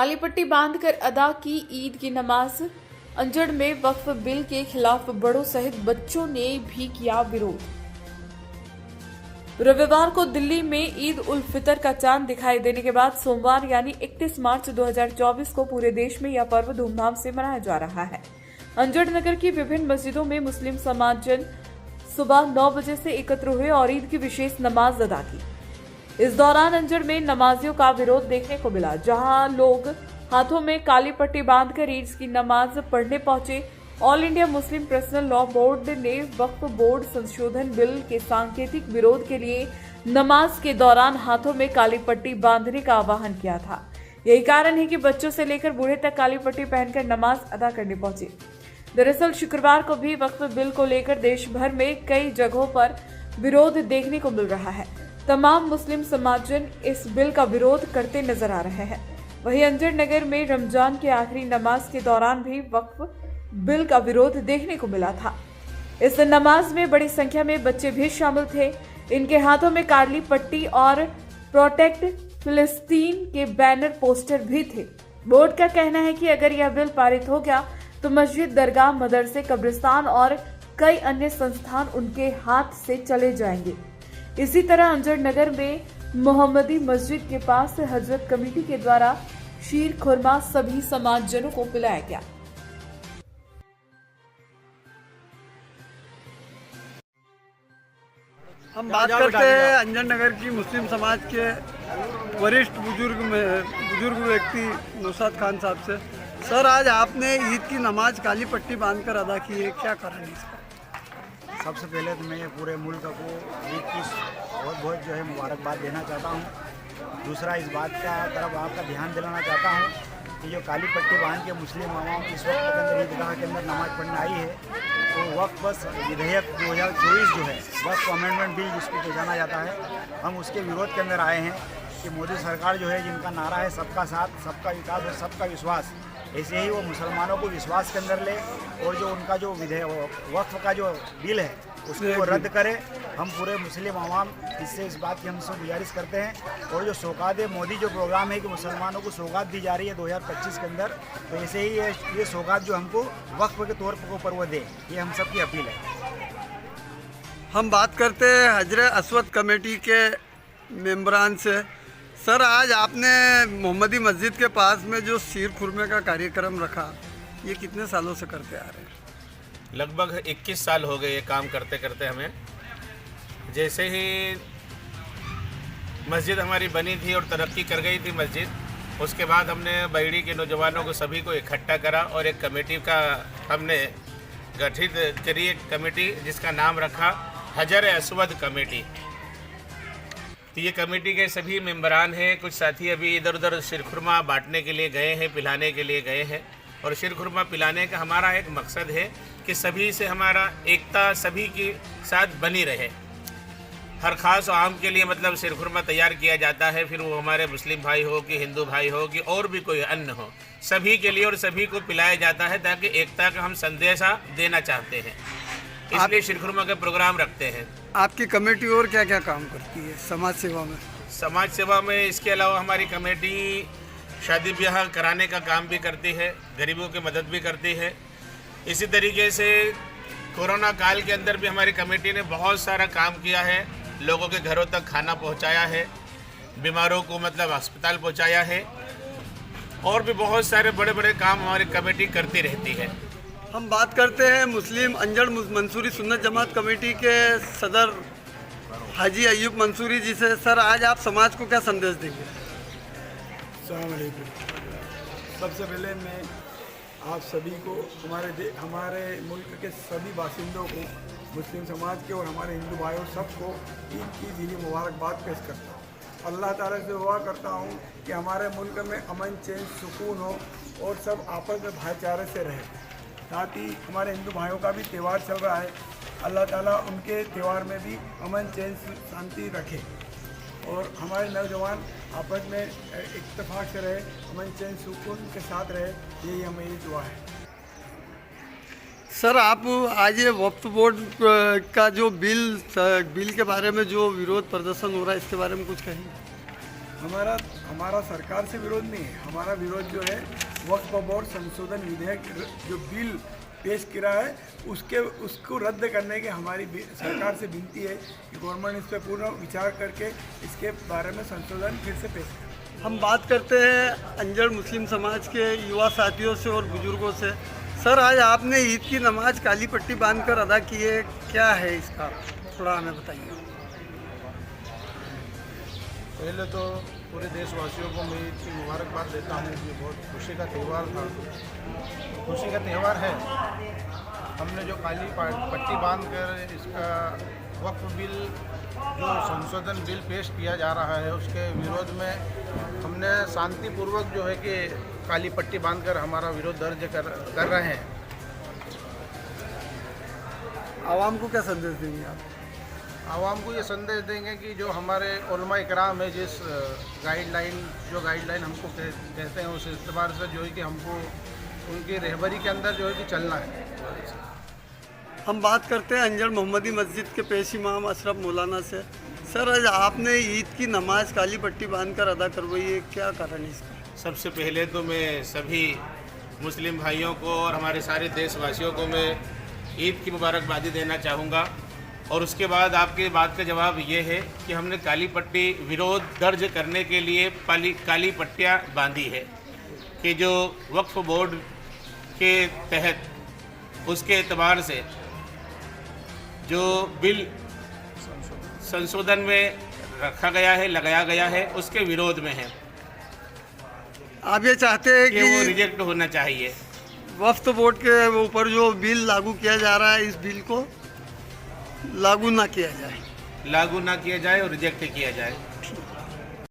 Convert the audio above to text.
काली पट्टी बांधकर अदा की ईद की नमाज। अंजड़ में वक्फ बिल के खिलाफ बड़ों सहित बच्चों ने भी किया विरोध। रविवार को दिल्ली में ईद उल फितर का चांद दिखाई देने के बाद सोमवार यानी 31 मार्च 2024 को पूरे देश में यह पर्व धूमधाम से मनाया जा रहा है। अंजड़ नगर की विभिन्न मस्जिदों में मुस्लिम समाजजन सुबह 9 बजे से एकत्र हुए और ईद की विशेष नमाज अदा की। इस दौरान अंजड़ में नमाजियों का विरोध देखने को मिला, जहां लोग हाथों में काली पट्टी बांधकर ईद की नमाज पढ़ने पहुंचे। All India Muslim personal law board ने वक्फ बोर्ड संशोधन बिल के सांकेतिक विरोध के लिए नमाज के दौरान हाथों में काली पट्टी बांधने का आह्वान किया था। यही कारण है कि बच्चों से लेकर बूढ़े तक काली पट्टी पहनकर नमाज अदा करने पहुंचे। दरअसल शुक्रवार को भी वक्फ बिल को लेकर देश भर में कई जगहों पर विरोध देखने को मिल रहा है। तमाम मुस्लिम समाजजन इस बिल का विरोध करते नजर आ रहे हैं। वहीं अंजड़ नगर में रमजान की आखिरी नमाज के दौरान भी वक्फ बिल का विरोध देखने को मिला था। इस नमाज में बड़ी संख्या में बच्चे भी शामिल थे। इनके हाथों में काली पट्टी और प्रोटेक्ट फिलिस्तीन के बैनर पोस्टर भी थे। बोर्ड का कहना है कि अगर यह बिल पारित हो गया तो मस्जिद, दरगाह, मदरसे, कब्रिस्तान और कई अन्य संस्थान उनके हाथ से चले जाएंगे। इसी तरह अंजड़ नगर में मोहम्मदी मस्जिद के पास हजरत कमेटी के द्वारा शीर खुरमा सभी समाजजनों को पिलाया गया। हम बात करते हैं अंजड़ नगर की मुस्लिम समाज के वरिष्ठ बुजुर्ग व्यक्ति नुसरत खान साहब से। सर, आज आपने ईद की नमाज काली पट्टी बांधकर अदा की है, क्या कारण है इसका? सबसे पहले तो मैं पूरे मुल्क को ईद की बहुत बहुत जो है मुबारकबाद देना चाहता हूँ। दूसरा, इस बात का तरफ आपका ध्यान दिलाना चाहता हूँ कि जो काली पट्टी बांध के मुस्लिम आवाम इस वक्त के अंदर ईदगाह के अंदर नमाज पढ़ने आई है, तो वक्त बस विधेयक 2024 जो है वक्त अमेंडमेंट बिल जिसको तो जाना जाता है, हम उसके विरोध के अंदर आए हैं कि मोदी सरकार जो है, जिनका नारा है सबका साथ, सबका विकास और सबका विश्वास, ऐसे ही वो मुसलमानों को विश्वास के अंदर ले और जो उनका जो वक्फ का जो बिल है उसको रद्द करे। हम पूरे मुस्लिम आवाम इससे इस बात की हमसे गुजारिश करते हैं। और जो सौगात मोदी जो प्रोग्राम है कि मुसलमानों को सौगात दी जा रही है 2025 के अंदर, तो ऐसे ही ये सौगात जो हमको वक्फ के तौर पर वो दे, ये हम सब की अपील है। हम बात करते हैं हजरत अस्वद कमेटी के मेंबरान से। सर, आज आपने मोहम्मदी मस्जिद के पास में जो शीर खुरमे का कार्यक्रम रखा, ये कितने सालों से करते आ रहे हैं? लगभग 21 साल हो गए ये काम करते करते हमें। जैसे ही मस्जिद हमारी बनी थी और तरक्की कर गई थी मस्जिद, उसके बाद हमने बहेड़ी के नौजवानों को सभी को इकट्ठा करा और एक कमेटी का हमने गठित करी, एक कमेटी जिसका नाम रखा हजर अस्वद कमेटी। तो ये कमेटी के सभी मेंबरान हैं। कुछ साथी अभी इधर उधर शिरखुरमा बांटने के लिए गए हैं, पिलाने के लिए गए हैं। और शिरखुरमा पिलाने का हमारा एक मकसद है कि सभी से हमारा एकता सभी के साथ बनी रहे। हर खास आम के लिए मतलब शिरखुरमा तैयार किया जाता है, फिर वो हमारे मुस्लिम भाई हो कि हिंदू भाई हो कि और भी कोई अन्य हो, सभी के लिए और सभी को पिलाया जाता है ताकि एकता का हम संदेशा देना चाहते हैं, इसलिए शिरखुरमा का प्रोग्राम रखते हैं। आपकी कमेटी और क्या क्या काम करती है समाज सेवा में? समाज सेवा में इसके अलावा हमारी कमेटी शादी ब्याह कराने का काम भी करती है, गरीबों की मदद भी करती है। इसी तरीके से कोरोना काल के अंदर भी हमारी कमेटी ने बहुत सारा काम किया है। लोगों के घरों तक खाना पहुंचाया है, बीमारों को मतलब अस्पताल पहुंचाया है, और भी बहुत सारे बड़े बड़े काम हमारी कमेटी करती रहती है। हम बात करते हैं मुस्लिम अंजड़ मंसूरी सुन्नत जमात कमेटी के सदर हाजी अयूब मंसूरी जी से। सर, आज आप समाज को क्या संदेश देंगे? अस्सलाम वालेकुम। सबसे पहले मैं आप सभी को, हमारे मुल्क के सभी बासिंदों को, मुस्लिम समाज के और हमारे हिंदू भाइयों सबको ईद की दिली मुबारकबाद पेश करता हूँ। अल्लाह ताला से दुआ करता हूँ कि हमारे मुल्क में अमन, चैन, सुकून हो और सब आपस में भाईचारे से रहे। साथ ही हमारे हिंदू भाइयों का भी त्यौहार चल रहा है, अल्लाह ताला उनके त्यौहार में भी अमन, चैन, शांति रखे और हमारे नौजवान आपस में इत्तेफाक से रहे, अमन, चैन, सुकून के साथ रहे, यही हमारी दुआ है। सर, आप आज ये वक्फ बोर्ड का जो बिल के बारे में जो विरोध प्रदर्शन हो रहा है, इसके बारे में कुछ कहेंगे? हमारा सरकार से विरोध नहीं है। हमारा विरोध जो है वक्फ बोर्ड संशोधन विधेयक जो बिल पेश किया है उसको रद्द करने की हमारी सरकार से विनती है कि गवर्नमेंट इस पर पूर्ण विचार करके इसके बारे में संशोधन फिर से पेश करे। हम बात करते हैं अंजड़ मुस्लिम समाज के युवा साथियों से और बुजुर्गों से। सर, आज आपने ईद की नमाज काली पट्टी बांधकर अदा की है, क्या है इसका, थोड़ा हमें बताइए। पहले तो पूरे देशवासियों को मैं ईद की मुबारकबाद देता हूँ। ये बहुत खुशी का त्यौहार था, खुशी का त्यौहार है। हमने जो काली पट्टी बांधकर इसका वक्फ बिल जो संशोधन बिल पेश किया जा रहा है उसके विरोध में हमने शांतिपूर्वक जो है कि काली पट्टी बांधकर हमारा विरोध दर्ज कर रहे हैं। आवाम को क्या संदेश देंगे आप? आवाम को ये संदेश देंगे कि जो हमारे उलमा इकराम है जिस गाइडलाइन हमको कहते हैं उस एतबार से जो है कि हमको उनकी रहबरी के अंदर जो है कि चलना है। हम बात करते हैं अंजड़ मोहम्मदी मस्जिद के पेश इमाम अशरफ मौलाना से। सर, आज आपने ईद की नमाज काली पट्टी बांधकर अदा करवाई है, क्या कारण है इसका? सबसे पहले तो मैं सभी मुस्लिम भाइयों को और हमारे सारे देशवासियों को मैं ईद की मुबारकबादी देना चाहूँगा। और उसके बाद आपके बात का जवाब ये है कि हमने काली पट्टी विरोध दर्ज करने के लिए काली पट्टियाँ बांधी है कि जो वक्फ बोर्ड के तहत उसके एतबार से जो बिल संशोधन में रखा गया है, लगाया गया है, उसके विरोध में है आप ये चाहते हैं कि वो रिजेक्ट होना चाहिए। वक्फ बोर्ड के ऊपर जो बिल लागू किया जा रहा है, इस बिल को लागू ना किया जाए और रिजेक्ट किया जाए।